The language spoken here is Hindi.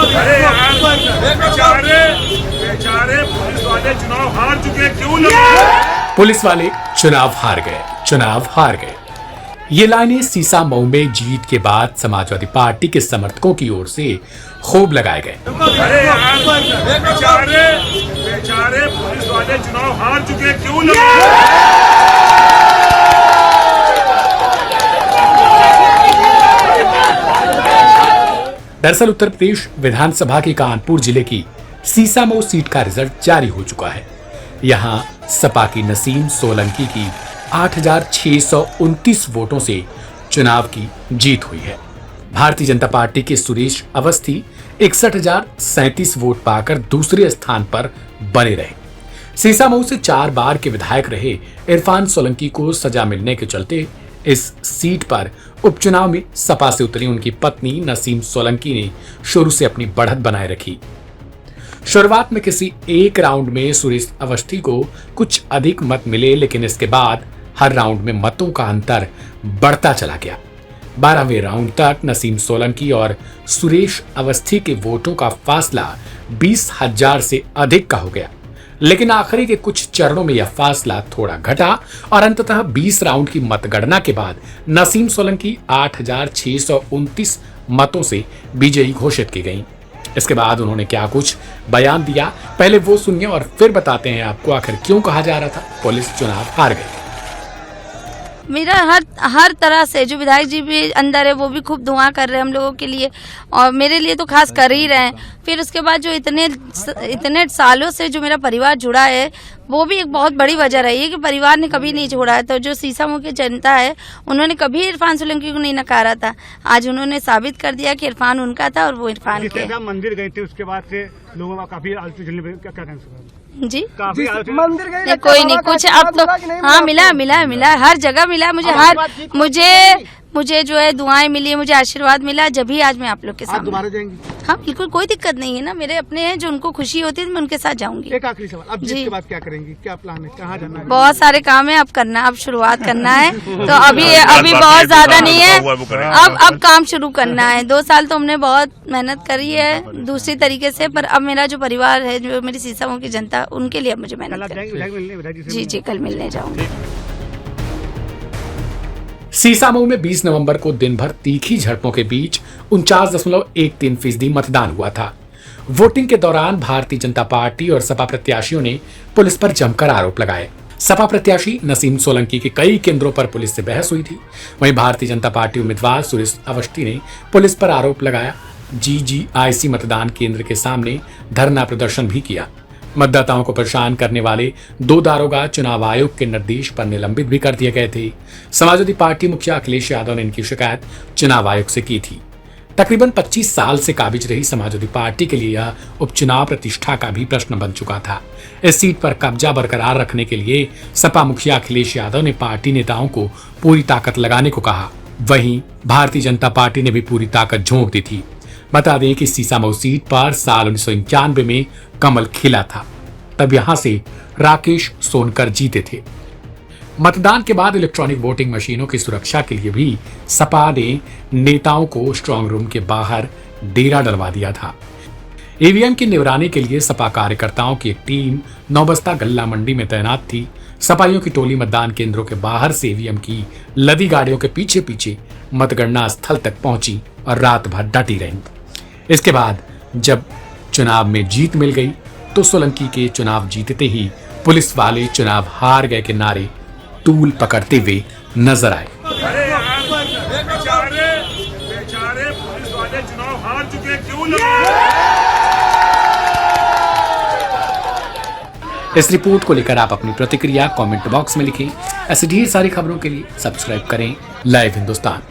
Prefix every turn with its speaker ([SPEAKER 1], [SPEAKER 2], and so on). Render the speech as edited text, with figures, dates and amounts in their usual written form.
[SPEAKER 1] अरे यार, बेचारे पुलिस वाले चुनाव हार चुके, क्यों लगे?
[SPEAKER 2] पुलिस वाले चुनाव हार गए। ये लाइनें सीसा मऊ में जीत के बाद समाजवादी पार्टी के समर्थकों की ओर से खूब लगाए गए।
[SPEAKER 1] अरे यार, बेचारे पुलिस वाले चुनाव हार चुके, क्यों लगे?
[SPEAKER 2] दरअसल उत्तर प्रदेश विधानसभा की कानपुर जिले की सीसा मऊ सीट का रिजल्ट जारी हो चुका है। यहां सपा की नसीम सोलंकी की 8,629 वोटों से चुनाव की जीत हुई है। भारतीय जनता पार्टी के सुरेश अवस्थी 61,037 वोट पाकर दूसरे स्थान पर बने रहे। सीसा मऊ से 4 बार के विधायक रहे इरफान सोलंकी को सजा मिलने के चलते इस सीट पर उपचुनाव में सपा से उतरी उनकी पत्नी नसीम सोलंकी ने शुरू से अपनी बढ़त बनाए रखी। शुरुआत में किसी एक राउंड में सुरेश अवस्थी को कुछ अधिक मत मिले, लेकिन इसके बाद हर राउंड में मतों का अंतर बढ़ता चला गया। 12वें राउंड तक नसीम सोलंकी और सुरेश अवस्थी के वोटों का फासला 20,000 से अधिक का हो गया, लेकिन आखिरी के कुछ चरणों में यह फासला थोड़ा घटा और अंततः 20 राउंड की मतगणना के बाद नसीम सोलंकी 8,629 मतों से विजयी घोषित की गईं। इसके बाद उन्होंने क्या कुछ बयान दिया, पहले वो सुनिए और फिर बताते हैं आपको आखिर क्यों कहा जा रहा था पुलिस चुनाव हार गई।
[SPEAKER 3] मेरा हर तरह से जो विधायक जी भी अंदर है वो भी खूब दुआ कर रहे हैं हम लोगों के लिए और मेरे लिए तो खास कर ही रहे हैं। फिर उसके बाद जो इतने सालों से जो मेरा परिवार जुड़ा है वो भी एक बहुत बड़ी वजह रही है कि परिवार ने कभी नहीं छोड़ा है। तो जो सीसा मऊ की जनता है उन्होंने कभी इरफान सोलंकी को नहीं नकारा था। आज उन्होंने साबित कर दिया कि इरफान उनका था और वो इरफान के।
[SPEAKER 4] मंदिर गए थे उसके बाद से लोगों का काफी आलतू चलने में क्या कहना है
[SPEAKER 3] जी
[SPEAKER 4] काफी
[SPEAKER 5] मंदिर गए
[SPEAKER 3] कोई नहीं कुछ अब तो हाँ मिला हर जगह मिला मुझे जो है दुआएं मिली, मुझे आशीर्वाद मिला, जब भी आज मैं आप लोग के साथ
[SPEAKER 4] दोबारा जाएंगी।
[SPEAKER 3] हाँ बिल्कुल कोई दिक्कत नहीं है ना, मेरे अपने हैं जो उनको खुशी होती है मैं उनके साथ जाऊंगी।
[SPEAKER 4] एक आखिरी सवाल, अब जीत के बाद क्या करेंगी, क्या प्लान है, कहाँ जाना है?
[SPEAKER 3] बहुत सारे काम है, अब शुरुआत करना है तो अभी बहुत ज्यादा नहीं है, अब काम शुरू करना है। 2 साल तो हमने बहुत मेहनत करी है दूसरी तरीके से, पर अब मेरा जो परिवार है, जो मेरी सीसा मऊ की जनता, उनके लिए अब मुझे मेहनत करनी। जी कल मिलने जाऊंगी।
[SPEAKER 2] सीसा मऊ में 20 नवंबर को दिन भर तीखी झड़पों के बीच 49.13% मतदान हुआ था। वोटिंग के दौरान भारतीय जनता पार्टी और सपा प्रत्याशियों ने पुलिस पर जमकर आरोप लगाए। सपा प्रत्याशी नसीम सोलंकी के कई केंद्रों पर पुलिस से बहस हुई थी। वहीं भारतीय जनता पार्टी उम्मीदवार सुरेश अवस्थी ने पुलिस पर आरोप लगाया। GGIC मतदान केंद्र के सामने धरना प्रदर्शन भी किया। मतदाताओं को परेशान करने वाले 2 दारोगा चुनाव आयोग के निर्देश पर निलंबित भी कर दिए गए थे। समाजवादी पार्टी मुखिया अखिलेश यादव ने इनकी शिकायत चुनाव आयोग से की थी। तकरीबन 25 साल से काबिज रही समाजवादी पार्टी के लिए यह उपचुनाव प्रतिष्ठा का भी प्रश्न बन चुका था। इस सीट पर कब्जा बरकरार रखने के लिए सपा मुखिया अखिलेश यादव ने पार्टी नेताओं को पूरी ताकत लगाने को कहा। वहीं भारतीय जनता पार्टी ने भी पूरी ताकत झोंक दी थी। बता दें कि सीसा मऊ सीट पर साल 1991 में कमल खिला था, तब यहां से राकेश सोनकर जीते थे। मतदान के बाद इलेक्ट्रॉनिक वोटिंग मशीनों की सुरक्षा के लिए भी सपा ने नेताओं को स्ट्रांग रूम के बाहर डेरा डलवा दिया था। ईवीएम की निगरानी के लिए सपा कार्यकर्ताओं की एक टीम नौबस्ता गल्ला मंडी में तैनात थी। सपाइयों की टोली मतदान केंद्रों के बाहर से ईवीएम की लदी गाड़ियों के पीछे पीछे मतगणना स्थल तक पहुंची और रात भर डटी रही। इसके बाद जब चुनाव में जीत मिल गई तो सोलंकी के चुनाव जीतते ही पुलिस वाले चुनाव हार गए के नारे तूल पकड़ते हुए नजर आए।
[SPEAKER 1] अरे यार, बेचारे पुलिस वाले चुनाव हार चुके, क्यों लगे?
[SPEAKER 2] इस रिपोर्ट को लेकर आप अपनी प्रतिक्रिया कमेंट बॉक्स में लिखें। ऐसी ढेर सारी खबरों के लिए सब्सक्राइब करें लाइव हिंदुस्तान।